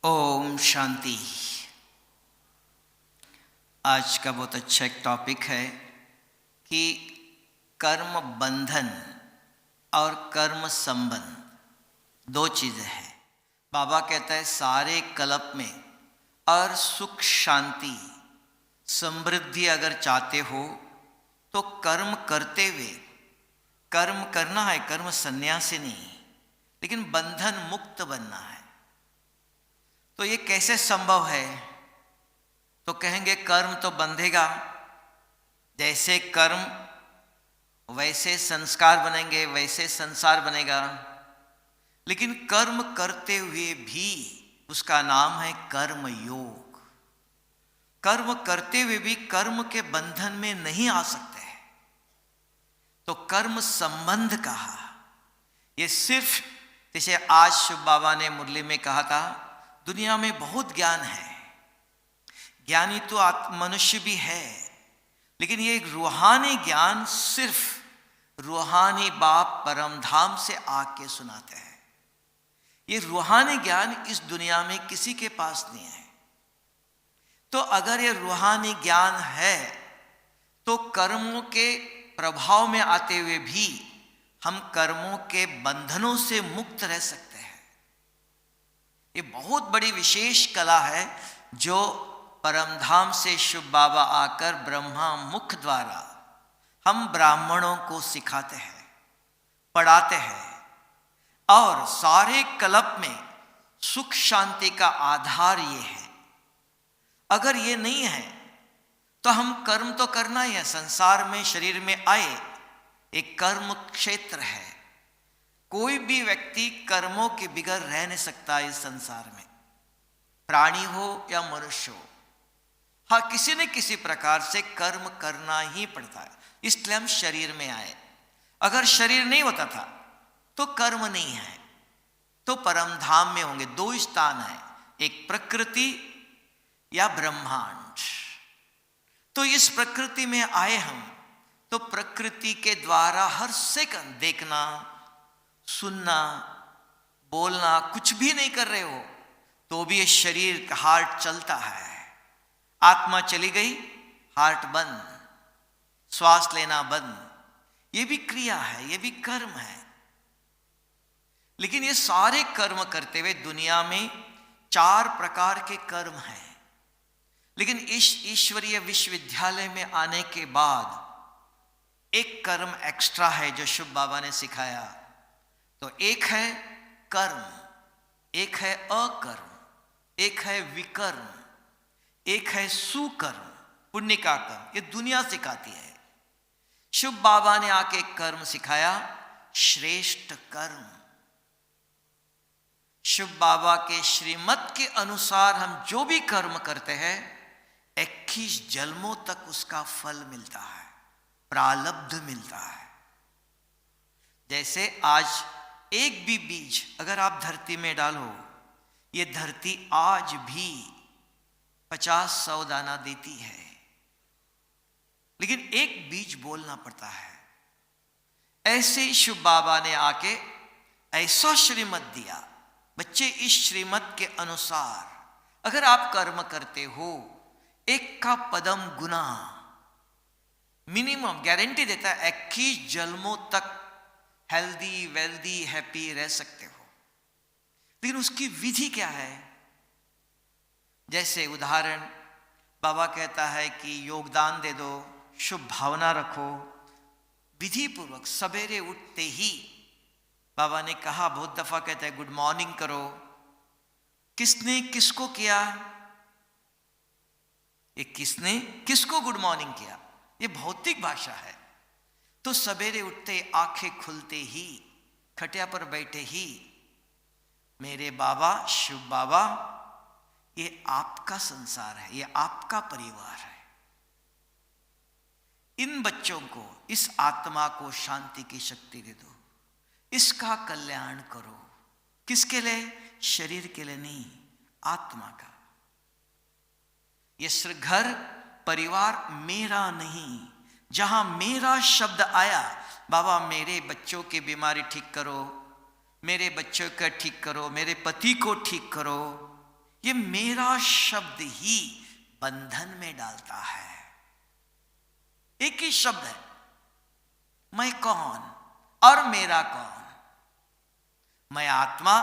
ओम शांति। आज का बहुत अच्छा एक टॉपिक है कि कर्म बंधन और कर्म संबंध दो चीज़ें हैं। बाबा कहता है सारे कल्प में और सुख शांति समृद्धि अगर चाहते हो तो कर्म करते हुए, कर्म करना है, कर्म संन्यासी नहीं, लेकिन बंधन मुक्त बनना है। तो ये कैसे संभव है? तो कहेंगे कर्म तो बंधेगा, जैसे कर्म वैसे संस्कार बनेंगे, वैसे संसार बनेगा। लेकिन कर्म करते हुए भी उसका नाम है कर्म योग। कर्म करते हुए भी कर्म के बंधन में नहीं आ सकते हैं, तो कर्म संबंध कहा। ये सिर्फ जैसे आज शिव बाबा ने मुरली में कहा था, दुनिया में बहुत ज्ञान है, ज्ञानी तो मनुष्य भी है, लेकिन ये एक रूहानी ज्ञान सिर्फ रूहानी बाप परम धाम से आके सुनाते हैं। ये रूहानी ज्ञान इस दुनिया में किसी के पास नहीं है। तो अगर ये रूहानी ज्ञान है तो कर्मों के प्रभाव में आते हुए भी हम कर्मों के बंधनों से मुक्त रह सकते हैं। ये बहुत बड़ी विशेष कला है जो परमधाम से शिव बाबा आकर ब्रह्मा मुख द्वारा हम ब्राह्मणों को सिखाते हैं, पढ़ाते हैं। और सारे कल्प में सुख शांति का आधार ये है। अगर ये नहीं है तो हम कर्म तो करना ही है। संसार में, शरीर में आए एक कर्म क्षेत्र है। कोई भी व्यक्ति कर्मों के बिगड़ रह नहीं सकता इस संसार में, प्राणी हो या मनुष्य हो। हाँ, किसी न किसी प्रकार से कर्म करना ही पड़ता है, इसलिए हम शरीर में आए। अगर शरीर नहीं होता था तो कर्म नहीं है, तो परम धाम में होंगे। दो स्थान है, एक प्रकृति या ब्रह्मांड। तो इस प्रकृति में आए हम, तो प्रकृति के द्वारा हर सेकंड देखना, सुनना, बोलना, कुछ भी नहीं कर रहे हो तो भी ये शरीर का हार्ट चलता है। आत्मा चली गई, हार्ट बंद, श्वास लेना बंद। ये भी क्रिया है, ये भी कर्म है। लेकिन ये सारे कर्म करते हुए दुनिया में 4 प्रकार के कर्म हैं। लेकिन इस ईश्वरीय विश्वविद्यालय में आने के बाद एक कर्म एक्स्ट्रा है जो शिव बाबा ने सिखाया। तो एक है कर्म, एक है अकर्म, एक है विकर्म, एक है सुकर्म, पुण्य का कर्म। ये दुनिया सिखाती है। शिव बाबा ने आके कर्म सिखाया, श्रेष्ठ कर्म। शिव बाबा के श्रीमत के अनुसार हम जो भी कर्म करते हैं 21 जन्मों तक उसका फल मिलता है, प्रारब्ध मिलता है। जैसे आज एक भी बीज अगर आप धरती में डालो, ये धरती आज भी 50-100 दाना देती है, लेकिन एक बीज बोलना पड़ता है। ऐसे ही शिव बाबा ने आके ऐसा श्रीमत दिया, बच्चे इस श्रीमत के अनुसार अगर आप कर्म करते हो, एक का पदम गुना मिनिमम गारंटी देता है 21 जन्मों तक हेल्दी, वेल्दी, हैप्पी रह सकते हो। लेकिन उसकी विधि क्या है? जैसे उदाहरण, बाबा कहता है कि योगदान दे दो, शुभ भावना रखो। विधि पूर्वक सवेरे उठते ही बाबा ने कहा, बहुत दफा कहता है गुड मॉर्निंग करो। किसने किसको किया? ये किसने किसको गुड मॉर्निंग किया? ये भौतिक भाषा है। तो सवेरे उठते, आंखें खुलते ही, खटिया पर बैठे ही, मेरे बाबा शिव बाबा, ये आपका संसार है, ये आपका परिवार है। इन बच्चों को, इस आत्मा को शांति की शक्ति दे दो, इसका कल्याण करो। किसके लिए? शरीर के लिए नहीं, आत्मा का। ये घर परिवार मेरा नहीं। जहां मेरा शब्द आया, बाबा मेरे बच्चों की बीमारी ठीक करो, मेरे बच्चों का ठीक करो, मेरे पति को ठीक करो, ये मेरा शब्द ही बंधन में डालता है। एक ही शब्द है, मैं कौन और मेरा कौन। मैं आत्मा,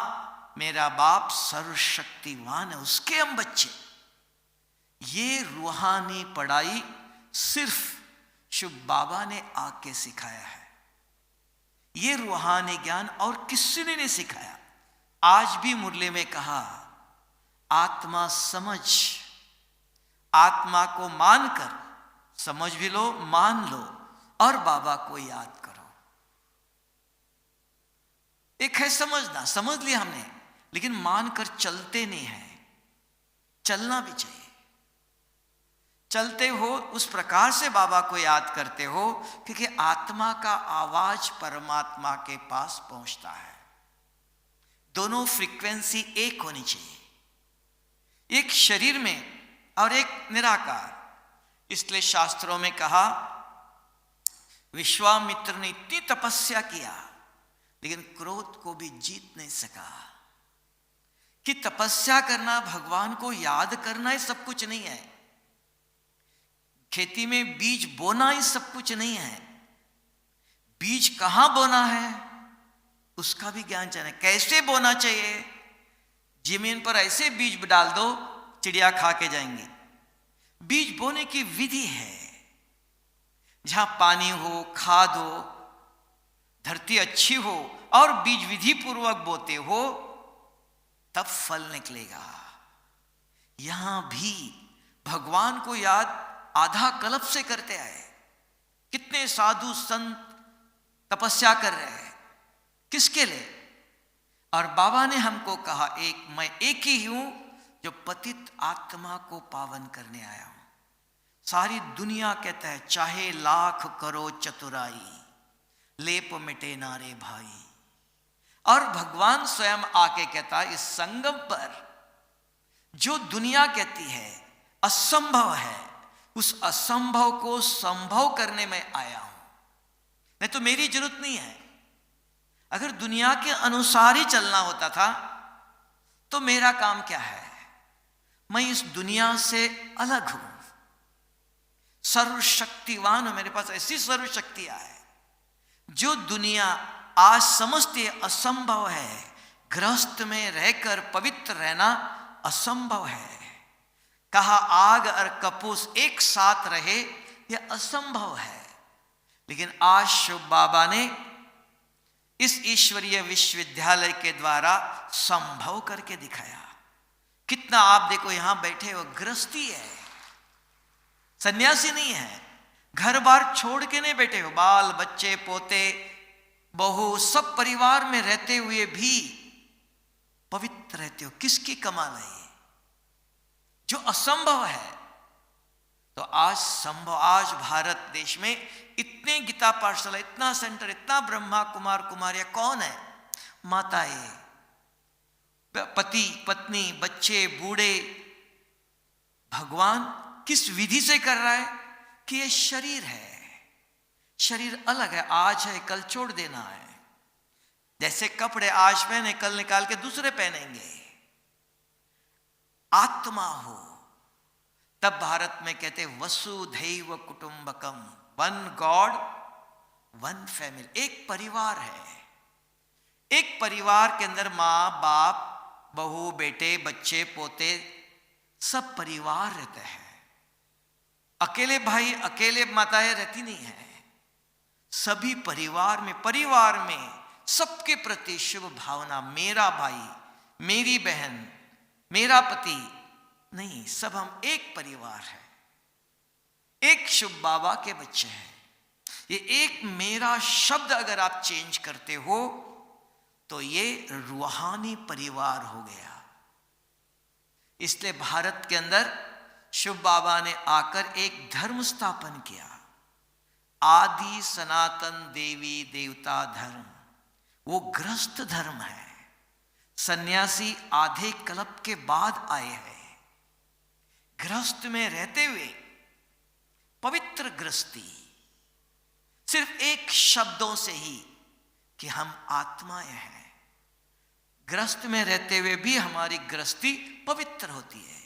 मेरा बाप सर्वशक्तिवान है, उसके हम बच्चे। ये रूहानी पढ़ाई सिर्फ शिव बाबा ने आके सिखाया है। ये रूहानी ज्ञान और किसी ने नहीं सिखाया। आज भी मुरली में कहा, आत्मा समझ, आत्मा को मानकर, समझ भी लो, मान लो और बाबा को याद करो। एक है समझना, समझ लिया हमने, लेकिन मानकर चलते नहीं है। चलना भी चाहिए। चलते हो उस प्रकार से बाबा को याद करते हो, क्योंकि आत्मा का आवाज परमात्मा के पास पहुंचता है। दोनों फ्रीक्वेंसी एक होनी चाहिए, एक शरीर में और एक निराकार। इसलिए शास्त्रों में कहा, विश्वामित्र ने इतनी तपस्या किया लेकिन क्रोध को भी जीत नहीं सका। कि तपस्या करना, भगवान को याद करना ही सब कुछ नहीं है। खेती में बीज बोना ही सब कुछ नहीं है। बीज कहां बोना है उसका भी ज्ञान चाहिए। कैसे बोना चाहिए? जमीन पर ऐसे बीज डाल दो, चिड़िया खा के जाएंगे। बीज बोने की विधि है, जहां पानी हो, खाद हो, धरती अच्छी हो और बीज विधि पूर्वक बोते हो, तब फल निकलेगा। यहां भी भगवान को याद आधा कल्प से करते आए। कितने साधु संत तपस्या कर रहे हैं, किसके लिए? और बाबा ने हमको कहा, मैं एक ही हूं जो पतित आत्मा को पावन करने आया हूं। सारी दुनिया कहता है, चाहे लाख करो चतुराई, लेप मिटे नारे भाई। और भगवान स्वयं आके कहता है, इस संगम पर जो दुनिया कहती है असंभव है, उस असंभव को संभव करने में आया हूं। नहीं तो मेरी जरूरत नहीं है। अगर दुनिया के अनुसार ही चलना होता था तो मेरा काम क्या है? मैं इस दुनिया से अलग हूं, सर्वशक्तिवान हूं। मेरे पास ऐसी सर्वशक्तियां है जो दुनिया आज समझती है असंभव है। गृहस्थ में रहकर पवित्र रहना असंभव है। कहा आग और कपूस एक साथ रहे, यह असंभव है। लेकिन आज शिव बाबा ने इस ईश्वरीय विश्वविद्यालय के द्वारा संभव करके दिखाया। कितना आप देखो, यहां बैठे हो, गृहस्थी है, सन्यासी नहीं है। घर बार छोड़ के नहीं बैठे हो, बाल बच्चे पोते बहू सब परिवार में रहते हुए भी पवित्र रहते हो। किसकी कमाल है ये? जो असंभव है तो आज संभव। आज भारत देश में इतने गीता पाठशाला, इतना सेंटर, इतना ब्रह्मा कुमार कुमारियां, कौन है? माताएं, पति पत्नी, बच्चे बूढ़े। भगवान किस विधि से कर रहा है? कि ये शरीर है, शरीर अलग है, आज है कल छोड़ देना है। जैसे कपड़े आज पहने कल निकाल के दूसरे पहनेंगे। आत्मा हो तब भारत में कहते वसुधैव कुटुंबकम, वन गॉड वन फैमिली। एक परिवार है। एक परिवार के अंदर माँ बाप, बहू बेटे, बच्चे पोते, सब परिवार रहते हैं। अकेले भाई अकेले माताएं रहती नहीं है। सभी परिवार में सबके प्रति शुभ भावना। मेरा भाई, मेरी बहन, मेरा पति नहीं, सब हम एक परिवार है, एक शिव बाबा के बच्चे हैं। ये एक मेरा शब्द अगर आप चेंज करते हो तो ये रूहानी परिवार हो गया। इसलिए भारत के अंदर शिव बाबा ने आकर एक धर्म स्थापन किया, आदि सनातन देवी देवता धर्म। वो गृहस्थ धर्म है। सन्यासी आधे कल्प के बाद आए हैं। गृहस्थ में रहते हुए पवित्र गृहस्थी, सिर्फ एक शब्दों से ही कि हम आत्माएं हैं। ग्रस्त में रहते हुए भी हमारी गृहस्थी पवित्र होती है।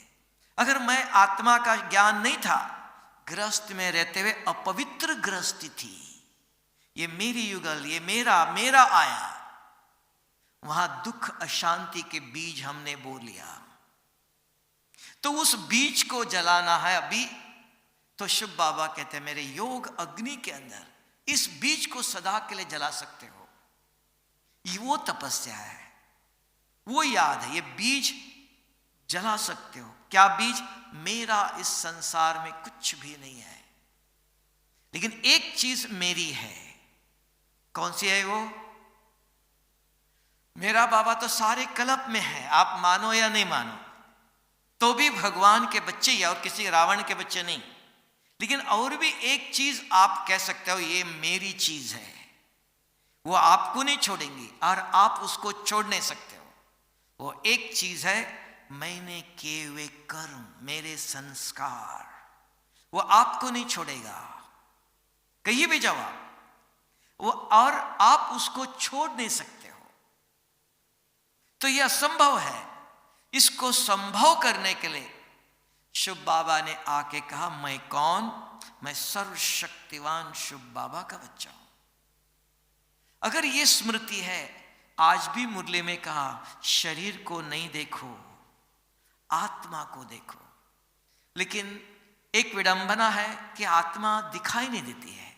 अगर मैं आत्मा का ज्ञान नहीं था, ग्रस्त में रहते हुए अपवित्र गृहस्थी थी, ये मेरी युगल, ये मेरा मेरा आया, वहां दुख अशांति के बीज हमने बो लिया। तो उस बीज को जलाना है अभी। तो शिव बाबा कहते हैं मेरे योग अग्नि के अंदर इस बीज को सदा के लिए जला सकते हो। ये वो तपस्या है, वो याद है, ये बीज जला सकते हो। क्या बीज? मेरा इस संसार में कुछ भी नहीं है, लेकिन एक चीज मेरी है। कौन सी है वो? मेरा बाबा तो सारे कल्प में है, आप मानो या नहीं मानो, तो भी भगवान के बच्चे या और किसी रावण के बच्चे नहीं। लेकिन और भी एक चीज आप कह सकते हो, ये मेरी चीज है, वो आपको नहीं छोड़ेंगी और आप उसको छोड़ नहीं सकते हो। वो एक चीज है, मैंने किए हुए कर्म, मेरे संस्कार, वो आपको नहीं छोड़ेगा। कहीं भी जवाब वो, और आप उसको छोड़ नहीं सकते हो। तो यह असंभव है। इसको संभव करने के लिए शिव बाबा ने आके कहा, मैं कौन? मैं सर्वशक्तिवान शिव बाबा का बच्चा हूं। अगर ये स्मृति है, आज भी मुरली में कहा, शरीर को नहीं देखो, आत्मा को देखो। लेकिन एक विडंबना है कि आत्मा दिखाई नहीं देती है।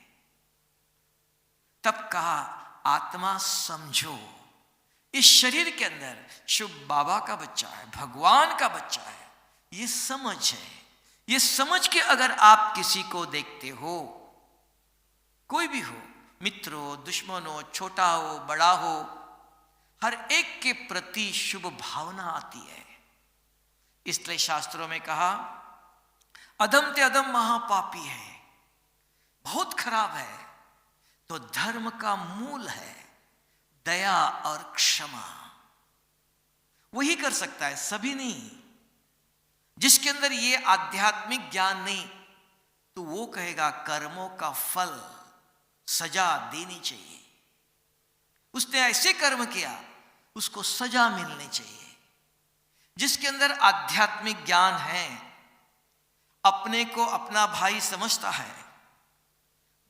तब कहा, आत्मा समझो, इस शरीर के अंदर शिव बाबा का बच्चा है, भगवान का बच्चा है। ये समझ है। ये समझ के अगर आप किसी को देखते हो, कोई भी हो, मित्र हो, दुश्मन हो, छोटा हो, बड़ा हो, हर एक के प्रति शुभ भावना आती है। इसलिए शास्त्रों में कहा, अधम ते अधम महापापी है, बहुत खराब है। तो धर्म का मूल है दया और क्षमा। वही कर सकता है, सभी नहीं। जिसके अंदर ये आध्यात्मिक ज्ञान नहीं, तो वो कहेगा कर्मों का फल, सजा देनी चाहिए। उसने ऐसे कर्म किया, उसको सजा मिलनी चाहिए। जिसके अंदर आध्यात्मिक ज्ञान है, अपने को अपना भाई समझता है।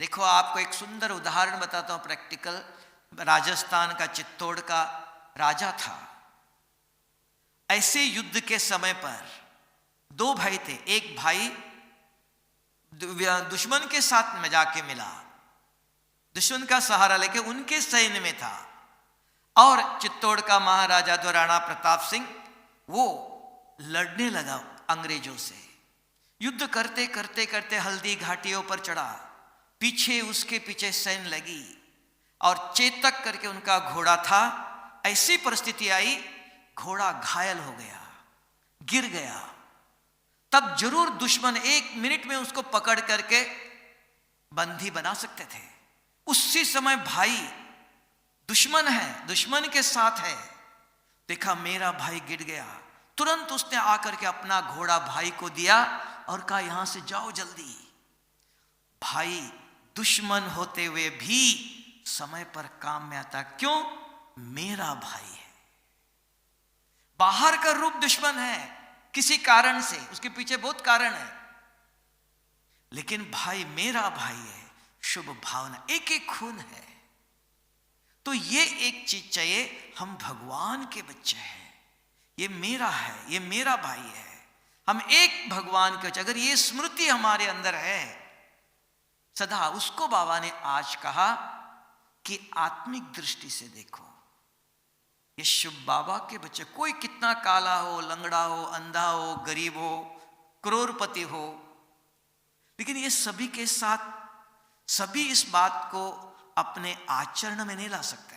देखो, आपको एक सुंदर उदाहरण बताता हूं, प्रैक्टिकल। राजस्थान का चित्तौड़ का राजा था। ऐसे युद्ध के समय पर दो भाई थे। एक भाई दुश्मन के साथ में जाके मिला, दुश्मन का सहारा लेके उनके सैन्य में था। और चित्तौड़ का महाराजा जो राणा प्रताप सिंह, वो लड़ने लगा अंग्रेजों से। युद्ध करते करते करते हल्दी घाटियों पर चढ़ा, पीछे उसके पीछे सैन्य लगी और चेतक करके उनका घोड़ा था। ऐसी परिस्थिति आई, घोड़ा घायल हो गया, गिर गया। तब जरूर दुश्मन 1 मिनट में उसको पकड़ करके बंदी बना सकते थे। उसी समय भाई दुश्मन है, दुश्मन के साथ है, देखा मेरा भाई गिर गया, तुरंत उसने आकर के अपना घोड़ा भाई को दिया और कहा, यहां से जाओ जल्दी। भाई दुश्मन होते हुए भी समय पर काम में आता। क्यों? मेरा भाई है। बाहर का रूप दुश्मन है किसी कारण से, उसके पीछे बहुत कारण है, लेकिन भाई मेरा भाई है, शुभ भावना, एक एक खून है। तो ये एक चीज चाहिए, हम भगवान के बच्चे हैं, ये मेरा है, ये मेरा भाई है, हम एक भगवान के बच्चे। अगर ये स्मृति हमारे अंदर है सदा, उसको बाबा ने आज कहा कि आत्मिक दृष्टि से देखो। ये शिव बाबा के बच्चे, कोई कितना काला हो, लंगड़ा हो, अंधा हो, गरीब हो, करोड़पति हो, लेकिन ये सभी के साथ सभी इस बात को अपने आचरण में नहीं ला सकते।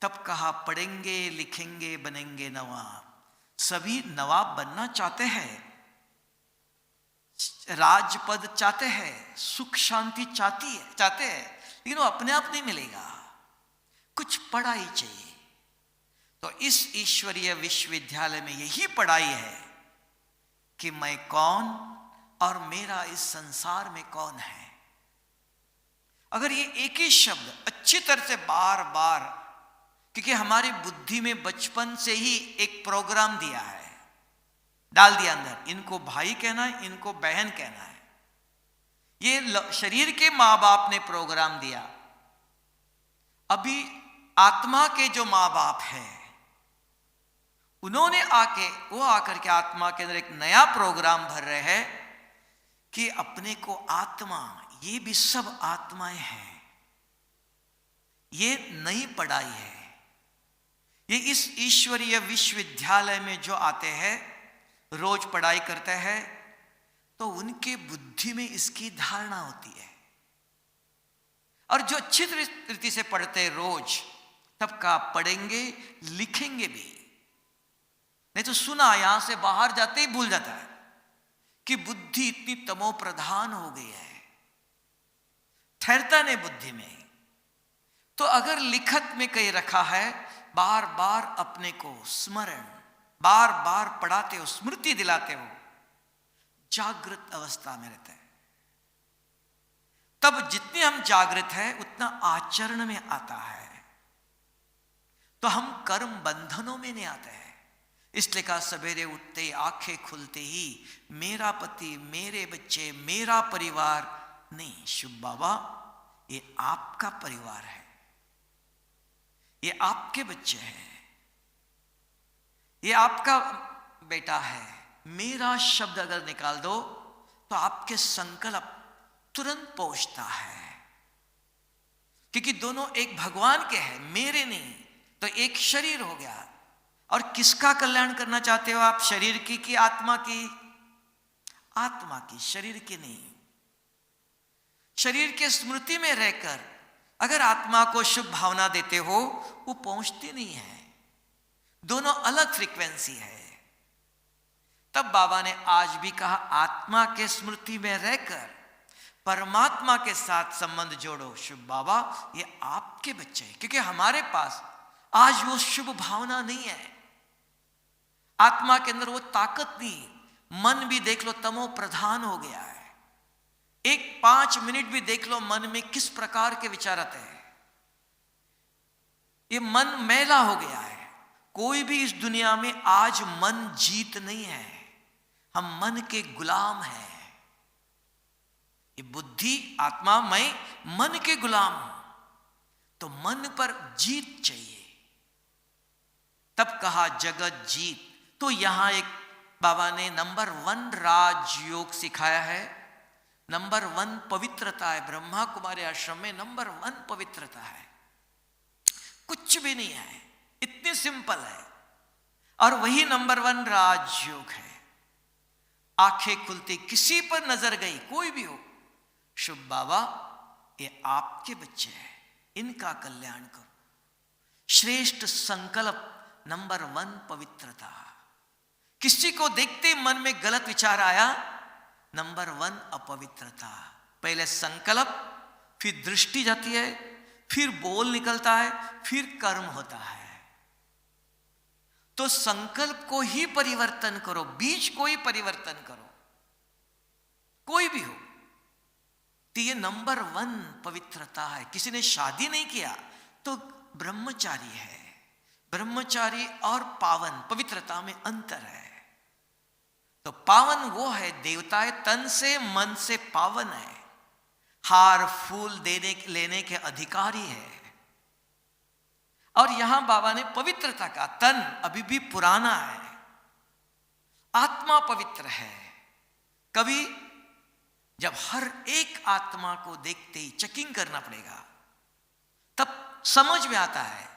तब कहा, पढ़ेंगे लिखेंगे बनेंगे नवाब। सभी नवाब बनना चाहते हैं, राजपद चाहते हैं, सुख शांति चाहते हैं, लेकिन वो अपने आप नहीं मिलेगा, कुछ पढ़ाई चाहिए। तो इस ईश्वरीय विश्वविद्यालय में यही पढ़ाई है कि मैं कौन और मेरा इस संसार में कौन है। अगर ये एक ही शब्द अच्छी तरह से बार बार क्योंकि हमारी बुद्धि में बचपन से ही एक प्रोग्राम दिया है, डाल दिया अंदर, इनको भाई कहना है, इनको बहन कहना है। ये शरीर के माँ बाप ने प्रोग्राम दिया। अभी आत्मा के जो माँ बाप हैं, उन्होंने वो आकर के आत्मा के अंदर एक नया प्रोग्राम भर रहे हैं कि अपने को आत्मा, ये भी सब आत्माएं हैं, ये नई पढ़ाई है। ये इस ईश्वरीय विश्वविद्यालय में जो आते हैं, रोज पढ़ाई करते हैं, तो उनके बुद्धि में इसकी धारणा होती है। और जो अच्छी रीति से पढ़ते हैं रोज, तब का पढ़ेंगे लिखेंगे भी। नहीं तो सुना, यहां से बाहर जाते ही भूल जाता है कि बुद्धि इतनी तमो प्रधान हो गई है, ठहरता नहीं बुद्धि में। तो अगर लिखत में कहीं रखा है, बार बार अपने को स्मरण, बार बार पढ़ाते हो, स्मृति दिलाते हो, जागृत अवस्था में रहते हैं। तब जितने हम जागृत हैं, उतना आचरण में आता है। तो हम कर्म बंधनों में नहीं आते हैं। इसलिए कहा सवेरे उठते ही, आंखें खुलते ही, मेरा पति, मेरे बच्चे, मेरा परिवार नहीं। शुभ बाबा, ये आपका परिवार है, ये आपके बच्चे हैं, ये आपका बेटा है। मेरा शब्द अगर निकाल दो तो आपके संकल्प तुरंत पहुंचता है, क्योंकि दोनों एक भगवान के हैं, मेरे नहीं। तो एक शरीर हो गया। और किसका कल्याण करना चाहते हो आप? शरीर की कि आत्मा की? आत्मा की, शरीर की नहीं। शरीर के स्मृति में रहकर अगर आत्मा को शुभ भावना देते हो, वो पहुंचती नहीं है। दोनों अलग फ्रीक्वेंसी है। तब बाबा ने आज भी कहा, आत्मा के स्मृति में रहकर परमात्मा के साथ संबंध जोड़ो। शुभ बाबा, ये आपके बच्चे हैं, क्योंकि हमारे पास आज वो शुभ भावना नहीं है। आत्मा के अंदर वो ताकत नहीं। मन भी देख लो तमो प्रधान हो गया है। एक 5 मिनट भी देख लो मन में किस प्रकार के विचार आते हैं। ये मन मैला हो गया है। कोई भी इस दुनिया में आज मन जीत नहीं है। हम मन के गुलाम हैं। ये बुद्धि, आत्मा, मैं मन के गुलाम हूं। तो मन पर जीत चाहिए। तब कहा जगत जीत। तो यहां एक बाबा ने नंबर 1 राजयोग सिखाया है। नंबर 1 पवित्रता है। ब्रह्मा कुमारी आश्रम में नंबर 1 पवित्रता है। कुछ भी नहीं है, इतनी सिंपल है। और वही नंबर 1 राजयोग है। आंखें खुलती, किसी पर नजर गई, कोई भी हो, शुभ बाबा ये आपके बच्चे हैं, इनका कल्याण करो। श्रेष्ठ संकल्प नंबर 1 पवित्रता। किसी को देखते मन में गलत विचार आया, नंबर 1 अपवित्रता। पहले संकल्प, फिर दृष्टि जाती है, फिर बोल निकलता है, फिर कर्म होता है। तो संकल्प को ही परिवर्तन करो, बीज को ही परिवर्तन करो, कोई भी हो। तो ये नंबर 1 पवित्रता है। किसी ने शादी नहीं किया तो ब्रह्मचारी है। ब्रह्मचारी और पावन, पवित्रता में अंतर है। तो पावन वो है, देवता है, तन से मन से पावन है, हार फूल देने लेने के अधिकारी है। और यहां बाबा ने पवित्रता का, तन अभी भी पुराना है, आत्मा पवित्र है। कभी जब हर एक आत्मा को देखते ही चेकिंग करना पड़ेगा, तब समझ में आता है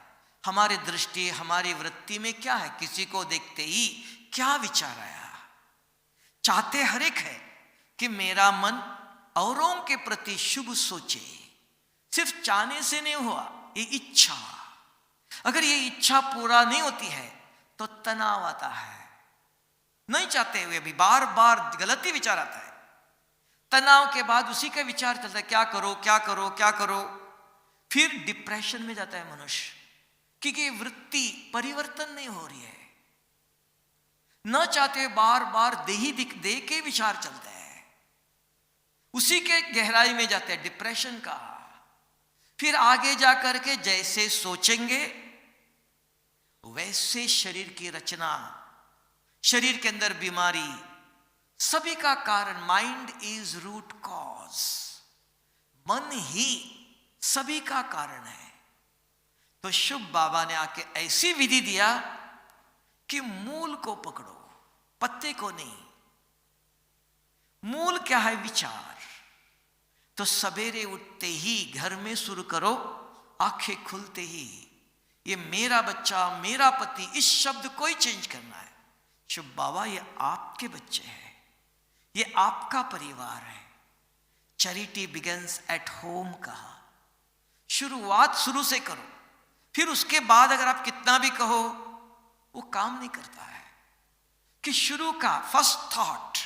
हमारी दृष्टि, हमारी वृत्ति में क्या है। किसी को देखते ही क्या विचार आया। चाहते हर एक है कि मेरा मन औरों के प्रति शुभ सोचे। सिर्फ चाहने से नहीं हुआ, ये इच्छा। अगर ये इच्छा पूरा नहीं होती है तो तनाव आता है। नहीं चाहते हुए भी बार बार गलत ही विचार आता है। तनाव के बाद उसी का विचार चलता है, क्या करो क्या करो क्या करो। फिर डिप्रेशन में जाता है मनुष्य, क्योंकि वृत्ति परिवर्तन नहीं हो रही है। न चाहते हुए बार बार देह के विचार चलते हैं, उसी के गहराई में जाते हैं डिप्रेशन का। फिर आगे जाकर के जैसे सोचेंगे वैसे शरीर की रचना, शरीर के अंदर बीमारी, सभी का कारण माइंड इज रूट कॉज। मन ही सभी का कारण है। तो शुभ बाबा ने आके ऐसी विधि दिया कि मूल को पकड़ो, पत्ते को नहीं। मूल क्या है? विचार। तो सवेरे उठते ही घर में शुरू करो, आंखें खुलते ही ये मेरा बच्चा, मेरा पति, इस शब्द को ही चेंज करना है। शुभ बाबा ये आपके बच्चे हैं, ये आपका परिवार है। चैरिटी बिगिंस एट होम कहा। शुरुआत शुरू से करो, फिर उसके बाद अगर आप कितना भी कहो वो काम नहीं करता है। कि शुरू का फर्स्ट थॉट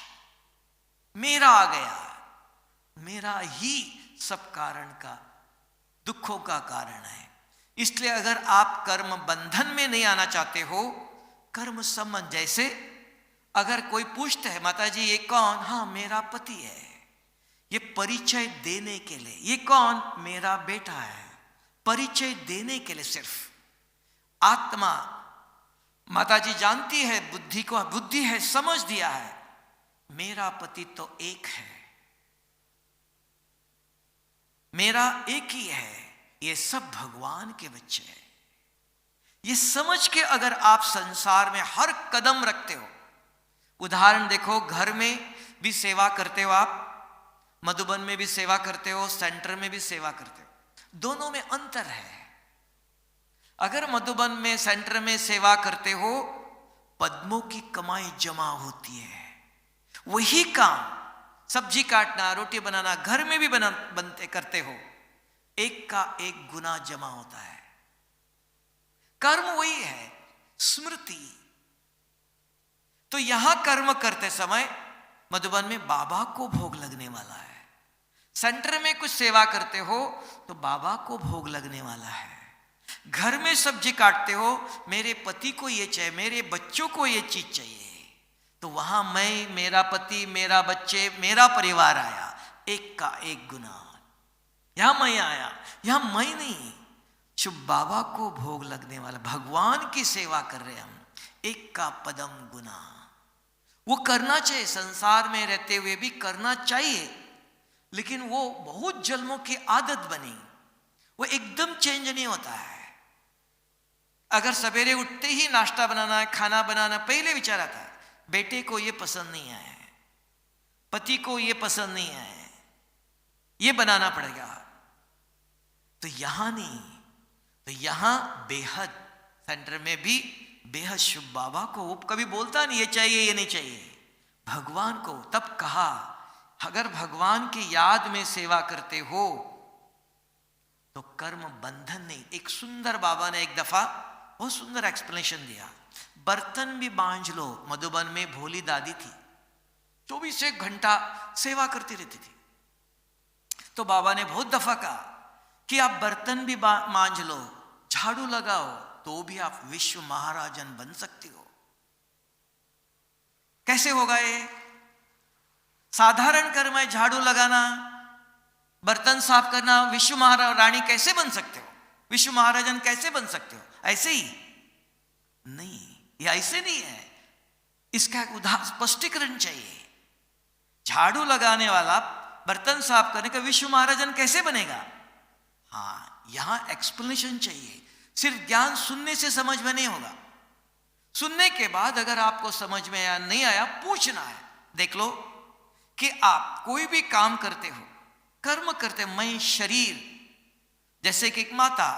मेरा आ गया, मेरा ही सब कारण का, दुखों का कारण है। इसलिए अगर आप कर्म बंधन में नहीं आना चाहते हो, कर्म संबंध, जैसे अगर कोई पूछता है माता जी ये कौन? हाँ मेरा पति है। ये परिचय देने के लिए। ये कौन? मेरा बेटा है। परिचय देने के लिए सिर्फ। आत्मा माता जी जानती है, बुद्धि को, बुद्धि है, समझ दिया है मेरा पति तो एक है, मेरा एक ही है, ये सब भगवान के बच्चे हैं। ये समझ के अगर आप संसार में हर कदम रखते हो, उदाहरण देखो, घर में भी सेवा करते हो आप, मधुबन में भी सेवा करते हो, सेंटर में भी सेवा करते हो, दोनों में अंतर है। अगर मधुबन में, सेंटर में सेवा करते हो, पद्मों की कमाई जमा होती है। वही काम सब्जी काटना, रोटी बनाना घर में भी बनते करते हो, एक का एक गुना जमा होता है। कर्म वही है, स्मृति। तो यहां कर्म करते समय मधुबन में बाबा को भोग लगने वाला है, सेंटर में कुछ सेवा करते हो तो बाबा को भोग लगने वाला है, घर में सब्जी काटते हो मेरे पति को ये चाहिए, मेरे बच्चों को ये चीज चाहिए, तो वहां मैं, मेरा पति, मेरा बच्चे, मेरा परिवार आया, एक का एक गुना। यहां मैं आया, यहां मैं नहीं, शुभ बाबा को भोग लगने वाला, भगवान की सेवा कर रहे हम, एक का पदम गुना। वो करना चाहिए, संसार में रहते हुए भी करना चाहिए, लेकिन वो बहुत जन्मों की आदत बनी, वो एकदम चेंज नहीं होता है। अगर सवेरे उठते ही नाश्ता बनाना है, खाना बनाना, पहले विचार आता है बेटे को ये पसंद नहीं आया है, पति को ये पसंद नहीं आया है, ये बनाना पड़ेगा। तो यहां नहीं, तो यहां बेहद, सेंटर में भी बेहद शुभ बाबा को, वो कभी बोलता नहीं ये चाहिए ये नहीं चाहिए, भगवान को। तब कहा अगर भगवान की याद में सेवा करते हो तो कर्म बंधन नहीं। एक सुंदर बाबा ने एक दफा बहुत सुंदर एक्सप्लेनेशन दिया, बर्तन भी बांझ लो। मधुबन में भोली दादी थी, 24 घंटा सेवा करती रहती थी। तो बाबा ने बहुत दफा कहा कि आप बर्तन भी मांझ लो, झाड़ू लगाओ, तो भी आप विश्व महाराजन बन सकती हो। कैसे होगा ये? साधारण कर्म है, झाड़ू लगाना, बर्तन साफ करना, विश्व महारानी कैसे बन सकते हो? विश्व महाराजन कैसे बन सकते हो? ऐसे ही नहीं, ये ऐसे नहीं है। इसका उदाहरण, स्पष्टीकरण चाहिए। झाड़ू लगाने वाला बर्तन साफ करने का विश्व महाराजन कैसे बनेगा? हाँ, यहां एक्सप्लेनेशन चाहिए। सिर्फ ज्ञान सुनने से समझ में नहीं होगा। सुनने के बाद अगर आपको समझ में आया, नहीं आया, पूछना है। देख लो कि आप कोई भी काम करते हो, कर्म करते, मैं शरीर, जैसे कि एक माता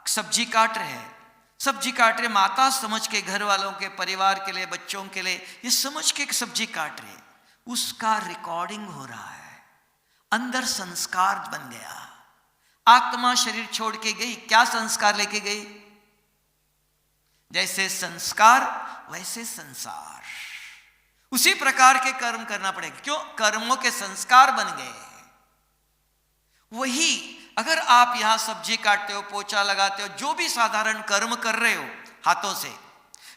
सब्जी काट रहे हैं, सब्जी काट रहे, माता समझ के घर वालों के, परिवार के लिए, बच्चों के लिए, ये समझ के सब्जी काट रहे, उसका रिकॉर्डिंग हो रहा है, अंदर संस्कार बन गया। आत्मा शरीर छोड़ के गई, क्या संस्कार लेके गई? जैसे संस्कार वैसे संसार। उसी प्रकार के कर्म करना पड़ेगा। क्यों? कर्मों के संस्कार बन गए। वही अगर आप यहां सब्जी काटते हो, पोछा लगाते हो, जो भी साधारण कर्म कर रहे हो हाथों से,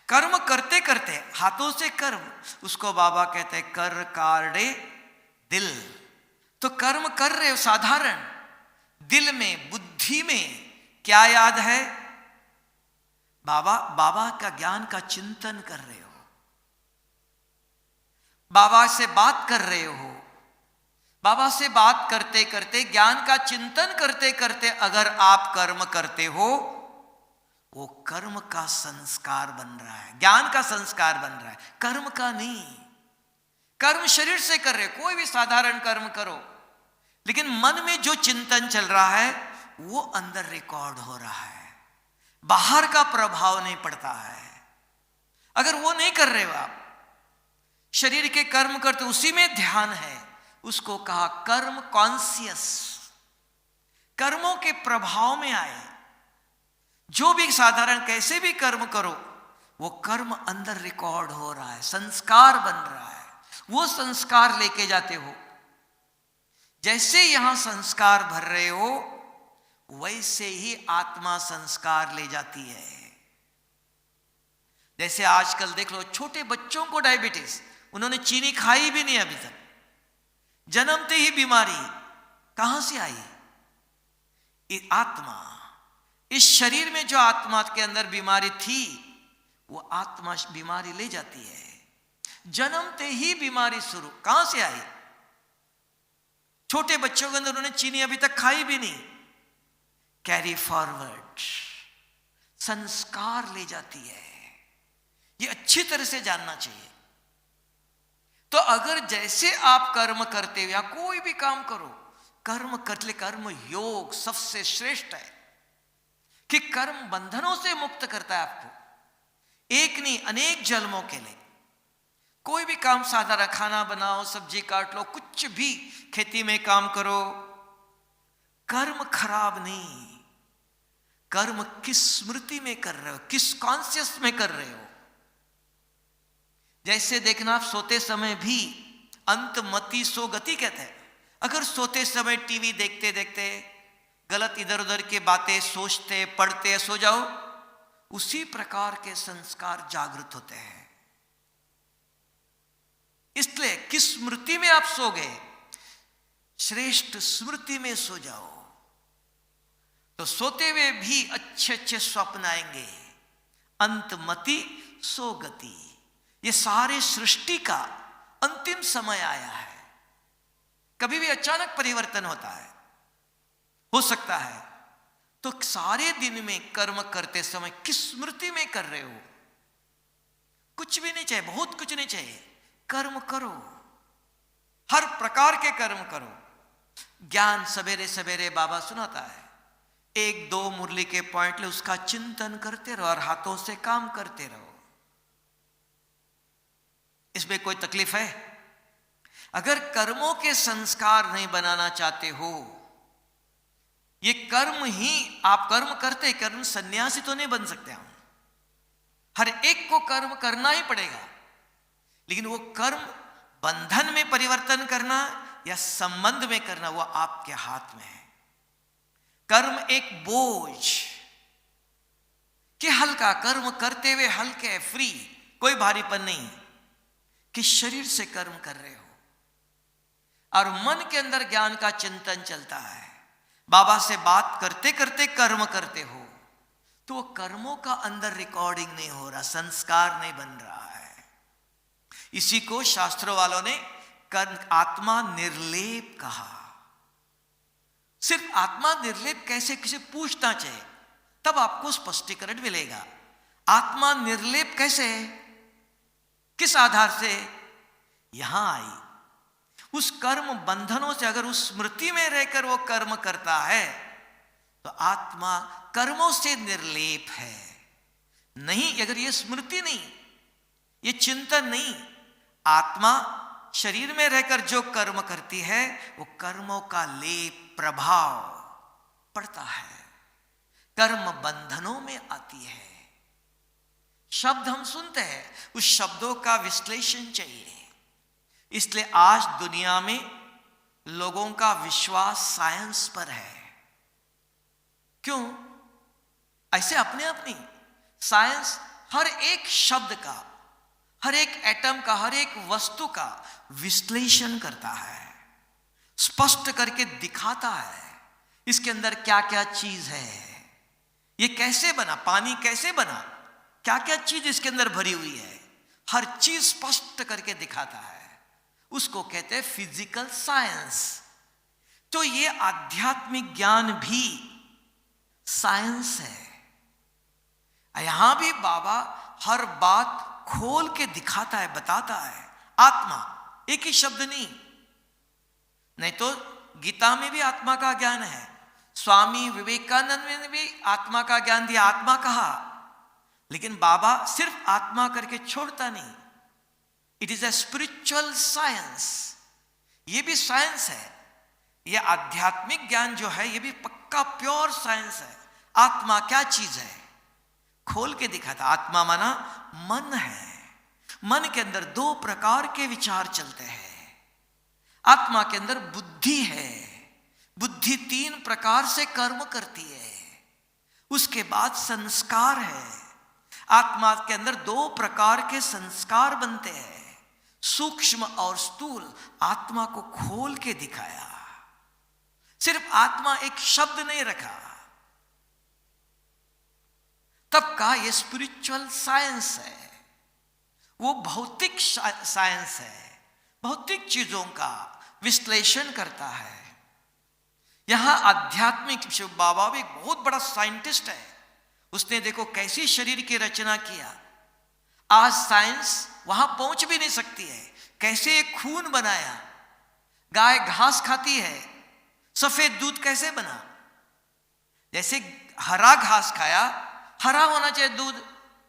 कर्म करते करते हाथों से कर्म, उसको बाबा कहते हैं कर कार्डे दिल। तो कर्म कर रहे हो साधारण, दिल में, बुद्धि में क्या याद है? बाबा का ज्ञान का चिंतन कर रहे हो, बाबा से बात कर रहे हो, बाबा से बात करते करते, ज्ञान का चिंतन करते करते अगर आप कर्म करते हो, वो कर्म का संस्कार बन रहा है, ज्ञान का संस्कार बन रहा है, कर्म का नहीं। कर्म शरीर से कर रहे, कोई भी साधारण कर्म करो, लेकिन मन में जो चिंतन चल रहा है वो अंदर रिकॉर्ड हो रहा है, बाहर का प्रभाव नहीं पड़ता है। अगर वो नहीं कर रहे हो आप, शरीर के कर्म करते उसी में ध्यान है, उसको कहा कर्म कॉन्शियस। कर्मों के प्रभाव में आए, जो भी साधारण कैसे भी कर्म करो, वो कर्म अंदर रिकॉर्ड हो रहा है, संस्कार बन रहा है, वो संस्कार लेके जाते हो। जैसे यहां संस्कार भर रहे हो, वैसे ही आत्मा संस्कार ले जाती है। जैसे आजकल देख लो, छोटे बच्चों को डायबिटीज, उन्होंने चीनी खाई भी नहीं अभी तक, जन्मते ही बीमारी कहां से आई? ये आत्मा, इस शरीर में जो आत्मा के अंदर बीमारी थी, वो आत्मा बीमारी ले जाती है। जन्मते ही बीमारी शुरू, कहां से आई? छोटे बच्चों के अंदर उन्होंने चीनी अभी तक खाई भी नहीं, कैरी फॉरवर्ड, संस्कार ले जाती है। ये अच्छी तरह से जानना चाहिए। तो अगर जैसे आप कर्म करते हो या कोई भी काम करो, कर्म करते, कर्म योग सबसे श्रेष्ठ है कि कर्म बंधनों से मुक्त करता है आपको, एक नहीं अनेक जन्मों के लिए। कोई भी काम, साधारण खाना बनाओ, सब्जी काट लो, कुछ भी खेती में काम करो, कर्म खराब नहीं। कर्म किस स्मृति में कर रहे हो, किस कॉन्शियस में कर रहे हो। जैसे देखना, आप सोते समय भी अंतमति सो गति कहते हैं। अगर सोते समय टीवी देखते देखते गलत इधर उधर की बातें सोचते पढ़ते सो जाओ, उसी प्रकार के संस्कार जागृत होते हैं। इसलिए किस स्मृति में आप सो गए, श्रेष्ठ स्मृति में सो जाओ, तो सोते हुए भी अच्छे अच्छे स्वप्न आएंगे। अंतमति सो गति, ये सारे सृष्टि का अंतिम समय आया है। कभी भी अचानक परिवर्तन होता है, हो सकता है। तो सारे दिन में कर्म करते समय किस स्मृति में कर रहे हो? कुछ भी नहीं चाहिए, बहुत कुछ नहीं चाहिए, कर्म करो, हर प्रकार के कर्म करो। ज्ञान सवेरे सवेरे बाबा सुनाता है, एक दो मुरली के पॉइंट ले, उसका चिंतन करते रहो और हाथों से काम करते रहो। इसमें कोई तकलीफ है? अगर कर्मों के संस्कार नहीं बनाना चाहते हो, ये कर्म ही आप कर्म करते, कर्म सन्यासी तो नहीं बन सकते हम। हर एक को कर्म करना ही पड़ेगा, लेकिन वो कर्म बंधन में परिवर्तन करना या संबंध में करना, वो आपके हाथ में है। कर्म एक बोझ कि हल्का कर्म करते हुए हल्के, फ्री, कोई भारीपन नहीं, कि शरीर से कर्म कर रहे हो और मन के अंदर ज्ञान का चिंतन चलता है। बाबा से बात करते करते कर्म करते हो, तो वो कर्मों का अंदर रिकॉर्डिंग नहीं हो रहा, संस्कार नहीं बन रहा है। इसी को शास्त्रों वालों ने आत्मा निर्लेप कहा। सिर्फ आत्मा निर्लेप कैसे, किसे पूछना चाहिए, तब आपको स्पष्टीकरण मिलेगा। आत्मा निर्लेप कैसे है, किस आधार से यहां आई? उस कर्म बंधनों से अगर उस स्मृति में रहकर वो कर्म करता है, तो आत्मा कर्मों से निर्लेप है। नहीं, अगर ये स्मृति नहीं, ये चिंतन नहीं, आत्मा शरीर में रहकर जो कर्म करती है, वो कर्मों का लेप, प्रभाव पड़ता है, कर्म बंधनों में आती है। शब्द हम सुनते हैं, उस शब्दों का विश्लेषण चाहिए। इसलिए आज दुनिया में लोगों का विश्वास साइंस पर है। क्यों? ऐसे अपने आप नहीं, साइंस हर एक शब्द का, हर एक एटम का, हर एक वस्तु का विश्लेषण करता है, स्पष्ट करके दिखाता है इसके अंदर क्या क्या चीज है, ये कैसे बना, पानी कैसे बना, क्या क्या चीज इसके अंदर भरी हुई है, हर चीज स्पष्ट करके दिखाता है। उसको कहते हैं फिजिकल साइंस। तो ये आध्यात्मिक ज्ञान भी साइंस है। यहां भी बाबा हर बात खोल के दिखाता है, बताता है। आत्मा, एक ही शब्द नहीं तो गीता में भी आत्मा का ज्ञान है, स्वामी विवेकानंद ने भी आत्मा का ज्ञान दिया, आत्मा कहा। लेकिन बाबा सिर्फ आत्मा करके छोड़ता नहीं, it is a spiritual science. ये भी साइंस है। ये आध्यात्मिक ज्ञान जो है ये भी पक्का प्योर साइंस है। आत्मा क्या चीज है खोल के दिखाता। आत्मा माना मन है। मन के अंदर दो प्रकार के विचार चलते हैं। आत्मा के अंदर बुद्धि है। बुद्धि तीन प्रकार से कर्म करती है। उसके बाद संस्कार है। आत्मा के अंदर दो प्रकार के संस्कार बनते हैं, सूक्ष्म और स्थूल। आत्मा को खोल के दिखाया। सिर्फ आत्मा एक शब्द नहीं रखा। तब का ये स्पिरिचुअल साइंस है, वो भौतिक साइंस है, भौतिक चीजों का विश्लेषण करता है। यहां आध्यात्मिक शिव बाबा भी एक बहुत बड़ा साइंटिस्ट है। उसने देखो कैसी शरीर की रचना किया। आज साइंस वहां पहुंच भी नहीं सकती है। कैसे एक खून बनाया, गाय घास खाती है, सफेद दूध कैसे बना। जैसे हरा घास खाया, हरा होना चाहिए दूध,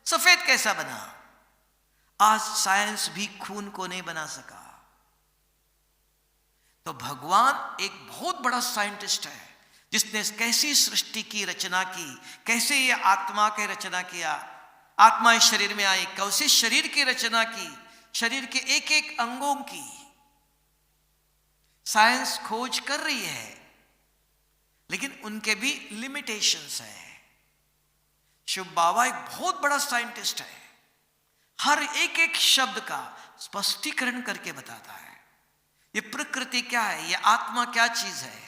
सफेद कैसा बना। आज साइंस भी खून को नहीं बना सका। तो भगवान एक बहुत बड़ा साइंटिस्ट है जिसने कैसी सृष्टि की रचना की, कैसे ये आत्मा की रचना किया। आत्मा इस शरीर में आई, कैसे शरीर की रचना की, शरीर के एक एक अंगों की साइंस खोज कर रही है। लेकिन उनके भी लिमिटेशंस है। शिव बाबा एक बहुत बड़ा साइंटिस्ट है। हर एक एक शब्द का स्पष्टीकरण करके बताता है। ये प्रकृति क्या है, ये आत्मा क्या चीज है,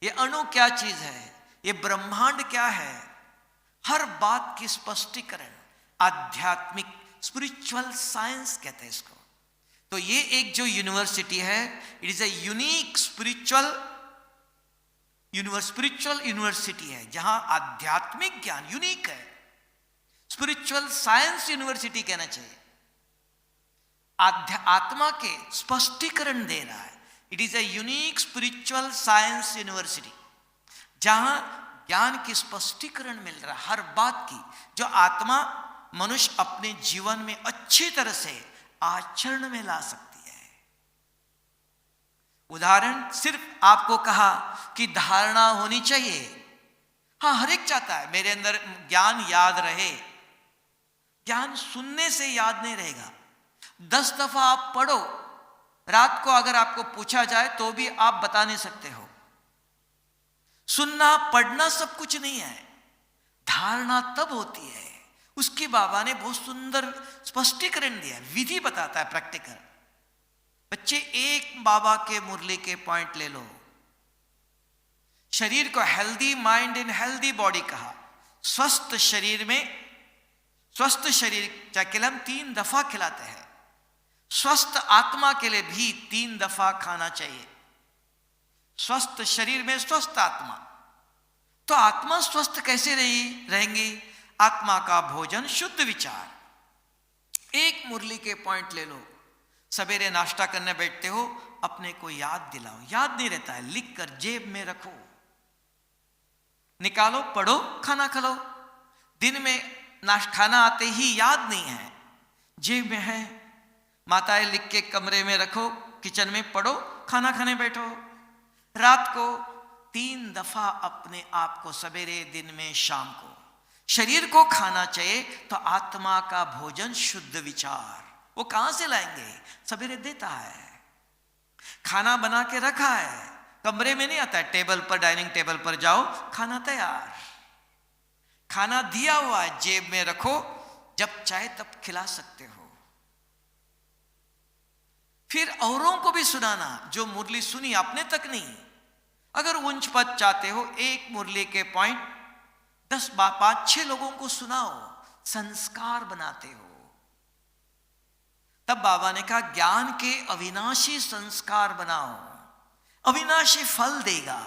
ये अणु क्या चीज है, ये ब्रह्मांड क्या है। हर बात की स्पष्टीकरण आध्यात्मिक स्पिरिचुअल साइंस कहते हैं इसको। तो ये एक जो यूनिवर्सिटी है, it is a unique spiritual university है जहां आध्यात्मिक ज्ञान यूनिक है। स्पिरिचुअल साइंस यूनिवर्सिटी कहना चाहिए। आत्मा के स्पष्टीकरण दे रहा है। It is a unique spiritual science university जहां ज्ञान की स्पष्टीकरण मिल रहा है हर बात की, जो आत्मा मनुष्य अपने जीवन में अच्छी तरह से आचरण में ला सकती है। उदाहरण सिर्फ आपको कहा कि धारणा होनी चाहिए। हाँ, हर एक चाहता है मेरे अंदर ज्ञान याद रहे। ज्ञान सुनने से याद नहीं रहेगा। 10 दफा आप पढ़ो, रात को अगर आपको पूछा जाए तो भी आप बता नहीं सकते हो। सुनना पढ़ना सब कुछ नहीं है, धारणा तब होती है। उसकी बाबा ने बहुत सुंदर स्पष्टीकरण दिया, विधि बताता है प्रैक्टिकल। बच्चे एक बाबा के मुरली के पॉइंट ले लो। शरीर को healthy mind in healthy body कहा। स्वस्थ शरीर में स्वस्थ शरीर चाहे हम 3 दफा खिलाते हैं, स्वस्थ आत्मा के लिए भी 3 दफा खाना चाहिए। स्वस्थ शरीर में स्वस्थ आत्मा। तो आत्मा स्वस्थ कैसे रहेंगी? आत्मा का भोजन शुद्ध विचार। एक मुरली के पॉइंट ले लो। सवेरे नाश्ता करने बैठते हो, अपने को याद दिलाओ। याद नहीं रहता है, लिख कर जेब में रखो, निकालो, पढ़ो, खाना खा लो। दिन में खाना आते ही याद नहीं है, जेब में है, माताएं लिख के कमरे में रखो, किचन में पढ़ो, खाना खाने बैठो। रात को 3 दफा अपने आप को, सवेरे, दिन में, शाम को, शरीर को खाना चाहिए। तो आत्मा का भोजन शुद्ध विचार वो कहां से लाएंगे? सवेरे देता है, खाना बना के रखा है, कमरे में नहीं आता है, टेबल पर, डाइनिंग टेबल पर जाओ, खाना तैयार, खाना दिया हुआ है, जेब में रखो, जब चाहे तब खिला सकते हो। फिर औरों को भी सुनाना। जो मुरली सुनी अपने तक नहीं, अगर उच्च पद चाहते हो, एक मुरली के पॉइंट 10 5 6 लोगों को सुनाओ। संस्कार बनाते हो। तब बाबा ने कहा ज्ञान के अविनाशी संस्कार बनाओ, अविनाशी फल देगा।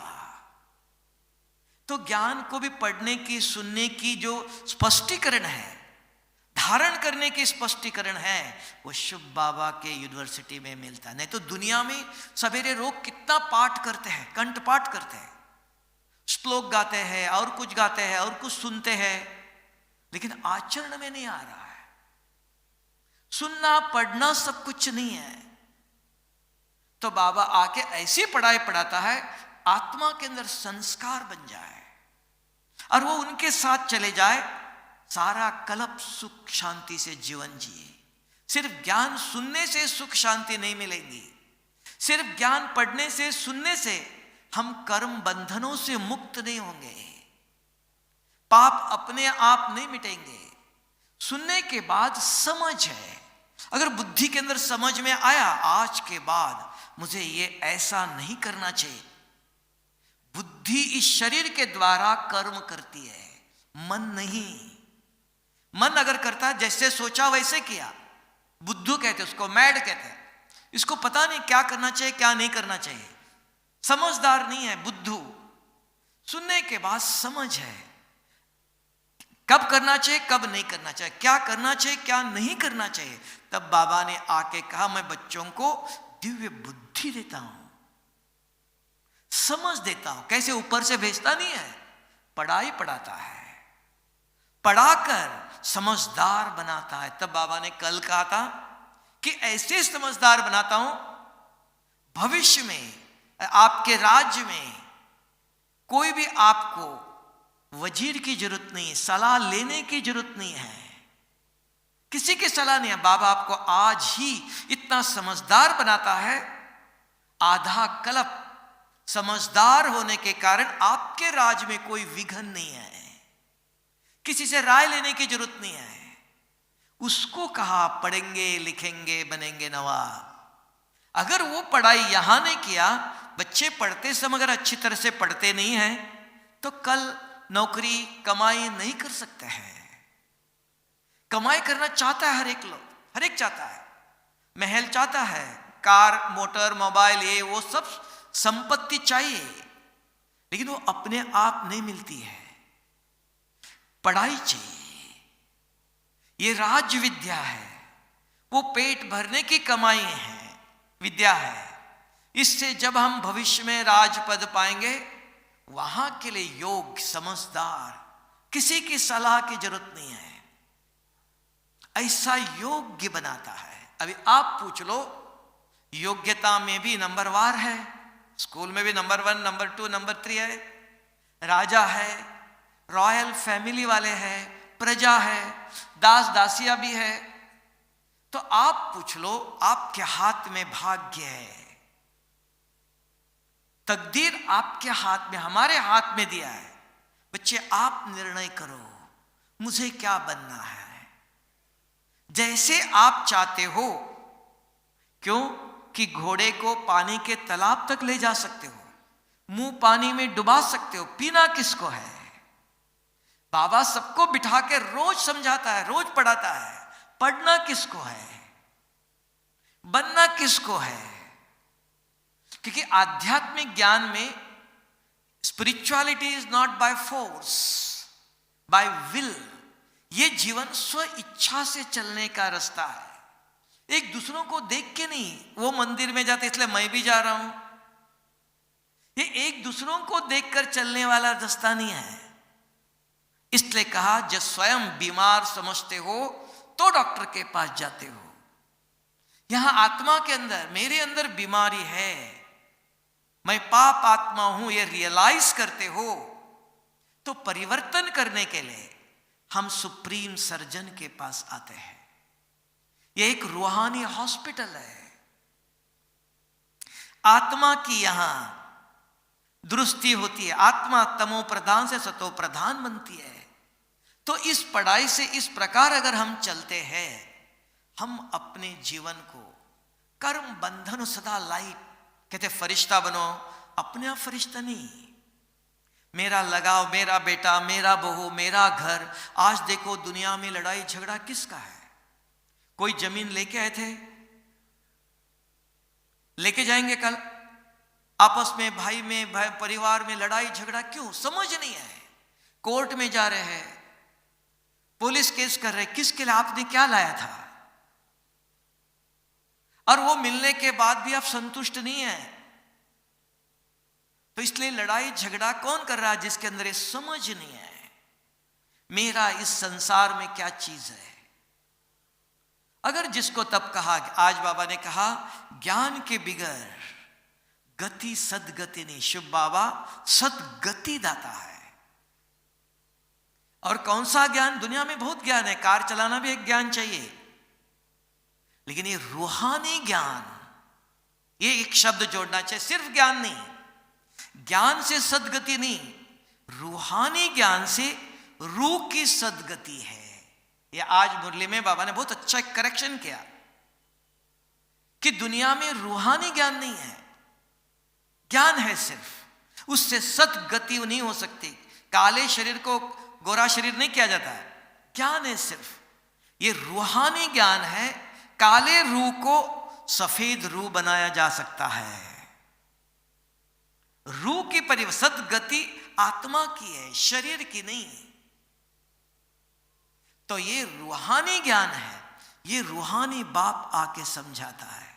तो ज्ञान को भी पढ़ने की, सुनने की जो स्पष्टीकरण है, धारण करने की स्पष्टीकरण है, वो शुभ बाबा के यूनिवर्सिटी में मिलता है। नहीं तो दुनिया में सवेरे लोग कितना पाठ करते हैं, कंठ पाठ करते हैं, श्लोक गाते हैं और कुछ गाते हैं और कुछ सुनते हैं, लेकिन आचरण में नहीं आ रहा है। सुनना पढ़ना सब कुछ नहीं है। तो बाबा आके ऐसी पढ़ाई पढ़ाता है, आत्मा के अंदर संस्कार बन जाए और वो उनके साथ चले जाए, सारा कल्प सुख शांति से जीवन जिए। सिर्फ ज्ञान सुनने से सुख शांति नहीं मिलेगी, सिर्फ ज्ञान पढ़ने से, सुनने से हम कर्म बंधनों से मुक्त नहीं होंगे, पाप अपने आप नहीं मिटेंगे। सुनने के बाद समझ है, अगर बुद्धि के अंदर समझ में आया आज के बाद मुझे ये ऐसा नहीं करना चाहिए। बुद्धि इस शरीर के द्वारा कर्म करती है, मन नहीं। मन अगर करता है, जैसे सोचा वैसे किया, बुद्धू कहते उसको, मैड कहते हैं। इसको पता नहीं क्या करना चाहिए क्या नहीं करना चाहिए, समझदार नहीं है बुद्धू। सुनने के बाद समझ है, कब करना चाहिए कब नहीं करना चाहिए, क्या करना चाहिए क्या नहीं करना चाहिए। तब बाबा ने आके कहा मैं बच्चों को दिव्य बुद्धि देता हूं, समझ देता हूं। कैसे? ऊपर से भेजता नहीं है, पढ़ाई पढ़ाता है, पढ़ाकर समझदार बनाता है। तब बाबा ने कल कहा था कि ऐसे समझदार बनाता हूं, भविष्य में आपके राज्य में कोई भी आपको वजीर की जरूरत नहीं, सलाह लेने की जरूरत नहीं है, किसी की सलाह नहीं है। बाबा आपको आज ही इतना समझदार बनाता है, आधा कल्प समझदार होने के कारण आपके राज में कोई विघन नहीं है, किसी से राय लेने की जरूरत नहीं है। उसको कहा पढ़ेंगे लिखेंगे बनेंगे नवाब। अगर वो पढ़ाई यहां नहीं किया, बच्चे पढ़ते समय अगर अच्छी तरह से पढ़ते नहीं हैं तो कल नौकरी कमाई नहीं कर सकते हैं। कमाई करना चाहता है हर एक लोग, हर एक चाहता है, महल चाहता है, कार मोटर मोबाइल ये वो सब संपत्ति चाहिए, लेकिन वो अपने आप नहीं मिलती है, पढ़ाई चाहिए। ये राज्य विद्या है, वो पेट भरने की कमाई है, विद्या है। इससे जब हम भविष्य में राजपद पाएंगे, वहां के लिए योग्य समझदार, किसी की सलाह की जरूरत नहीं है, ऐसा योग्य बनाता है। अभी आप पूछ लो, योग्यता में भी नंबरवार है, स्कूल में भी नंबर 1 नंबर 2 नंबर 3 है, राजा है, रॉयल फैमिली वाले हैं, प्रजा है, दास दासिया भी है। तो आप पूछ लो, आपके हाथ में भाग्य है, तकदीर आपके हाथ में, हमारे हाथ में दिया है। बच्चे आप निर्णय करो, मुझे क्या बनना है, जैसे आप चाहते हो। क्यों? कि घोड़े को पानी के तालाब तक ले जा सकते हो, मुंह पानी में डुबा सकते हो, पीना किसको है। बाबा सबको बिठा के रोज समझाता है, रोज पढ़ाता है, पढ़ना किसको है, बनना किसको है। क्योंकि आध्यात्मिक ज्ञान में spirituality is not by force, by will. ये जीवन स्व इच्छा से चलने का रास्ता है, एक दूसरों को देख के नहीं। वो मंदिर में जाते इसलिए मैं भी जा रहा हूं, ये एक दूसरों को देखकर चलने वाला रास्ता नहीं है। इसलिए कहा, जब स्वयं बीमार समझते हो तो डॉक्टर के पास जाते हो। यहां आत्मा के अंदर, मेरे अंदर बीमारी है, मैं पाप आत्मा हूं, ये रियलाइज करते हो तो परिवर्तन करने के लिए हम सुप्रीम सर्जन के पास आते हैं। यह एक रूहानी हॉस्पिटल है। आत्मा की यहां दुरुस्ती होती है, आत्मा तमो प्रधान से सतो प्रधान बनती है। तो इस पढ़ाई से इस प्रकार अगर हम चलते हैं, हम अपने जीवन को कर्म बंधन सदा लाइट, कहते फरिश्ता बनो, अपने आप फरिश्ता नहीं, मेरा लगाव, मेरा बेटा, मेरा बहू, मेरा घर। आज देखो दुनिया में लड़ाई झगड़ा किसका है? कोई जमीन लेके आए थे, लेके जाएंगे कल। आपस में भाई में भाई परिवार में लड़ाई झगड़ा क्यों? समझ नहीं है। कोर्ट में जा रहे हैं, पुलिस केस कर रहे, किसके लिए? आपने क्या लाया था? और वो मिलने के बाद भी आप संतुष्ट नहीं है। तो इसलिए लड़ाई झगड़ा कौन कर रहा है? जिसके अंदर ये समझ नहीं है मेरा इस संसार में क्या चीज है। अगर जिसको तब कहा, आज बाबा ने कहा ज्ञान के बिगर गति सदगति नहीं। शिव बाबा सदगति दाता है। और कौन सा ज्ञान? दुनिया में बहुत ज्ञान है, कार चलाना भी एक ज्ञान चाहिए, लेकिन ये रूहानी ज्ञान, ये एक शब्द जोड़ना चाहिए। सिर्फ ज्ञान नहीं, ज्ञान से सदगति नहीं, रूहानी ज्ञान से रूह की सदगति है। ये आज मुरली में बाबा ने बहुत अच्छा करेक्शन किया कि दुनिया में रूहानी ज्ञान नहीं है, ज्ञान है सिर्फ, उससे सदगति नहीं हो सकती। काले शरीर को गोरा शरीर नहीं किया जाता है, ज्ञान है सिर्फ। ये रूहानी ज्ञान है, काले रूह को सफेद रूह बनाया जा सकता है। रूह की सदगति आत्मा की है, शरीर की नहीं। तो ये रूहानी ज्ञान है, ये रूहानी बाप आके समझाता है।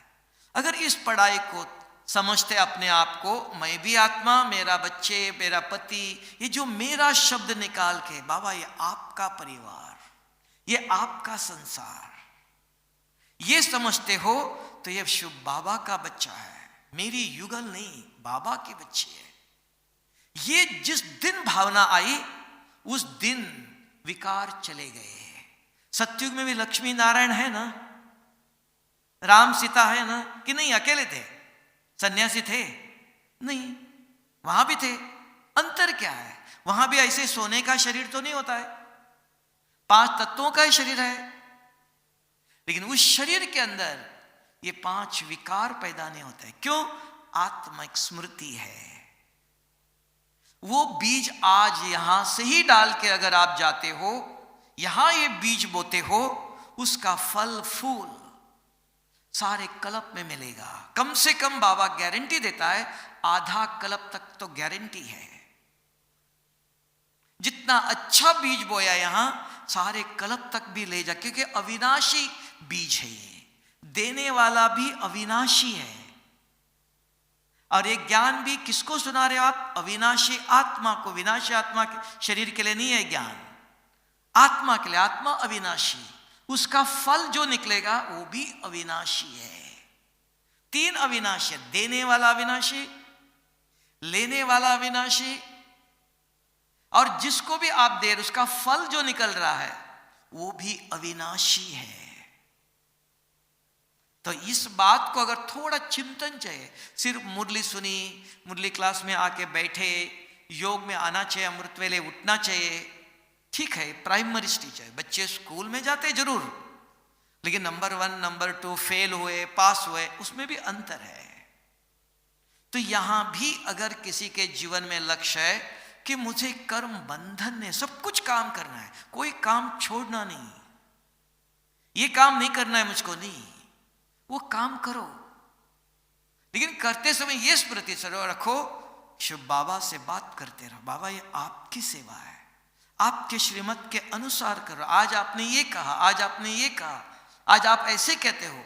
अगर इस पढ़ाई को समझते अपने आप को, मैं भी आत्मा, मेरा बच्चे, मेरा पति, ये जो मेरा शब्द निकाल के, बाबा ये आपका परिवार, ये आपका संसार, ये समझते हो तो ये शिव बाबा का बच्चा है, मेरी युगल नहीं, बाबा की बच्ची है। ये जिस दिन भावना आई उस दिन विकार चले गए। सतयुग में भी लक्ष्मी नारायण है ना, राम सीता है ना, कि नहीं? अकेले थे? सन्यासी थे? नहीं, वहां भी थे। अंतर क्या है? वहां भी ऐसे सोने का शरीर तो नहीं होता है, 5 तत्वों का ही शरीर है, लेकिन उस शरीर के अंदर ये 5 विकार पैदा नहीं होते। क्यों? आत्मिक स्मृति है। वो बीज आज यहां से ही डाल के अगर आप जाते हो, यहां ये बीज बोते हो, उसका फल फूल सारे कल्प में मिलेगा। कम से कम बाबा गारंटी देता है, आधा कल्प तक तो गारंटी है। जितना अच्छा बीज बोया यहां, सारे कल्प तक भी ले जा, क्योंकि अविनाशी बीज है ये, देने वाला भी अविनाशी है। और ये ज्ञान भी किसको सुना रहे हो आप? अविनाशी आत्मा को। विनाशी आत्मा के शरीर के लिए नहीं है ज्ञान, आत्मा के लिए। आत्मा अविनाशी, उसका फल जो निकलेगा वो भी अविनाशी है। 3 अविनाशी है, देने वाला अविनाशी, लेने वाला अविनाशी, और जिसको भी आप दे रहे उसका फल जो निकल रहा है वो भी अविनाशी है। तो इस बात को अगर थोड़ा चिंतन चाहिए, सिर्फ मुरली सुनी, मुरली क्लास में आके बैठे, योग में आना चाहिए, अमृत वेले उठना चाहिए, ठीक है, प्राइमरी स्टेज है। बच्चे स्कूल में जाते जरूर, लेकिन नंबर 1 नंबर 2 फेल हुए पास हुए, उसमें भी अंतर है। तो यहां भी अगर किसी के जीवन में लक्ष्य है कि मुझे कर्म बंधन में सब कुछ काम करना है, कोई काम छोड़ना नहीं, ये काम नहीं करना है मुझको, नहीं, वो काम करो, लेकिन करते समय ये स्मृति रखो, शिव बाबा से बात करते रहो, बाबा ये आपकी सेवा है, आपके श्रीमत के अनुसार करो। आज आपने ये कहा, आज आपने ये कहा, आज आप ऐसे कहते हो,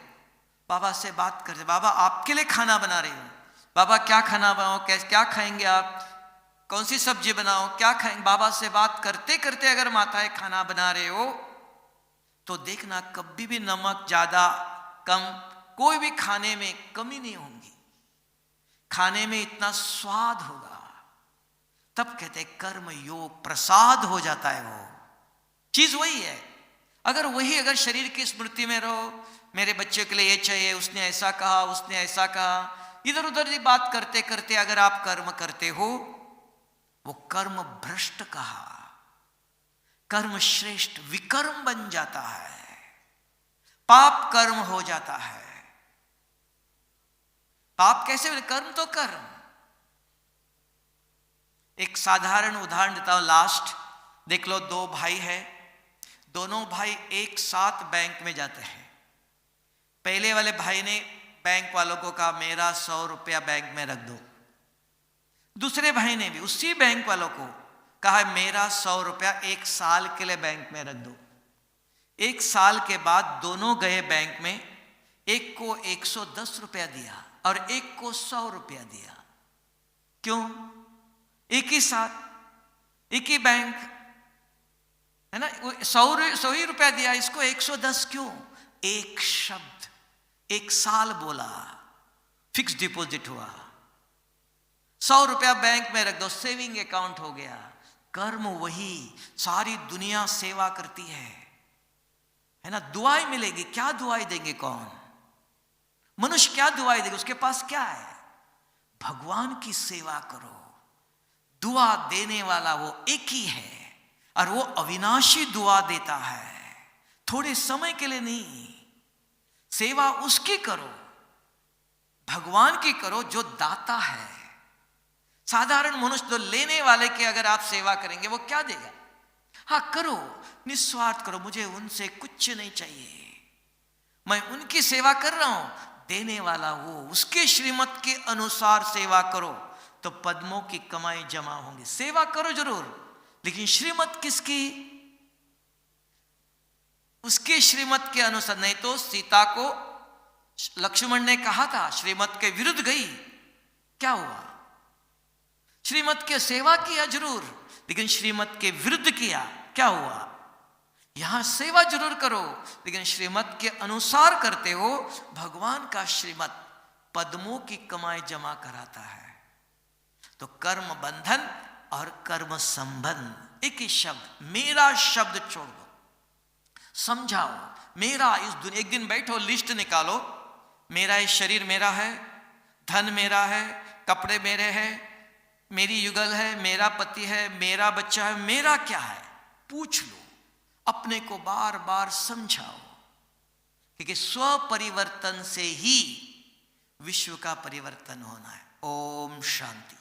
बाबा से बात करते। बाबा आपके लिए खाना बना रही हूं, बाबा क्या खाना बनाओ, क्या खाएंगे आप, कौन सी सब्जी बनाओ, क्या खाएंगे। बाबा से बात करते करते अगर माताएं खाना बना रहे हो तो देखना कभी भी नमक ज्यादा कम, कोई भी खाने में कमी नहीं होगी, खाने में इतना स्वाद होगा। तब कहते हैं कर्म योग प्रसाद हो जाता है। वो चीज वही है। अगर शरीर की स्मृति में रहो, मेरे बच्चे के लिए ये चाहिए, उसने ऐसा कहा, उसने ऐसा कहा, इधर उधर की बात करते करते अगर आप कर्म करते हो, वो कर्म भ्रष्ट कहा, कर्म श्रेष्ठ विकर्म बन जाता है, पाप कर्म हो जाता है। पाप कैसे? कर्म तो कर्म, एक साधारण उदाहरण देता हूं लास्ट। देख लो, दो भाई है, दोनों भाई एक साथ बैंक में जाते हैं। पहले वाले भाई ने बैंक वालों को कहा मेरा 100 रुपया बैंक में रख दो। दूसरे भाई ने भी उसी बैंक वालों को कहा मेरा 100 रुपया 1 साल के लिए बैंक में रख दो। 1 साल के बाद दोनों गए बैंक में, एक को 110 रुपया दिया और एक को 100 रुपया दिया। क्यों? एक ही साथ, एक ही बैंक है ना, 100 ही रुपया दिया, इसको 110 क्यों? एक शब्द, 1 साल बोला, फिक्स डिपॉजिट हुआ। 100 रुपया बैंक में रख दो, सेविंग अकाउंट हो गया। कर्म वही, सारी दुनिया सेवा करती है ना, दुआएं मिलेगी। क्या दुआएं देंगे? कौन मनुष्य क्या दुआएं देगा? उसके पास क्या है? भगवान की सेवा करो। दुआ देने वाला वो एक ही है और वो अविनाशी दुआ देता है, थोड़े समय के लिए नहीं। सेवा उसकी करो, भगवान की करो जो दाता है। साधारण मनुष्य तो लेने वाले की अगर आप सेवा करेंगे वो क्या देगा? हाँ करो, निस्वार्थ करो, मुझे उनसे कुछ नहीं चाहिए, मैं उनकी सेवा कर रहा हूं। देने वाला वो, उसके श्रीमत के अनुसार सेवा करो तो पद्मों की कमाई जमा होंगी। सेवा करो जरूर, लेकिन श्रीमत किसकी? उसके श्रीमत के अनुसार। नहीं तो सीता को लक्ष्मण ने कहा था श्रीमत के विरुद्ध गई, क्या हुआ? श्रीमत की सेवा किया जरूर, लेकिन श्रीमत के विरुद्ध किया, क्या हुआ? यहां सेवा जरूर करो, लेकिन श्रीमत के अनुसार करते हो। भगवान का श्रीमत पद्मों की कमाई जमा कराता है। तो कर्म बंधन और कर्म संबंध एक ही शब्द, मेरा शब्द छोड़ दो, समझाओ मेरा। इस दुनिया, एक दिन बैठो, लिस्ट निकालो, मेरा ये शरीर मेरा है, धन मेरा है, कपड़े मेरे हैं, मेरी युगल है, मेरा पति है, मेरा बच्चा है, मेरा क्या है? पूछ लो, अपने को बार बार समझाओ, क्योंकि स्व परिवर्तन से ही विश्व का परिवर्तन होना है। ओम शांति।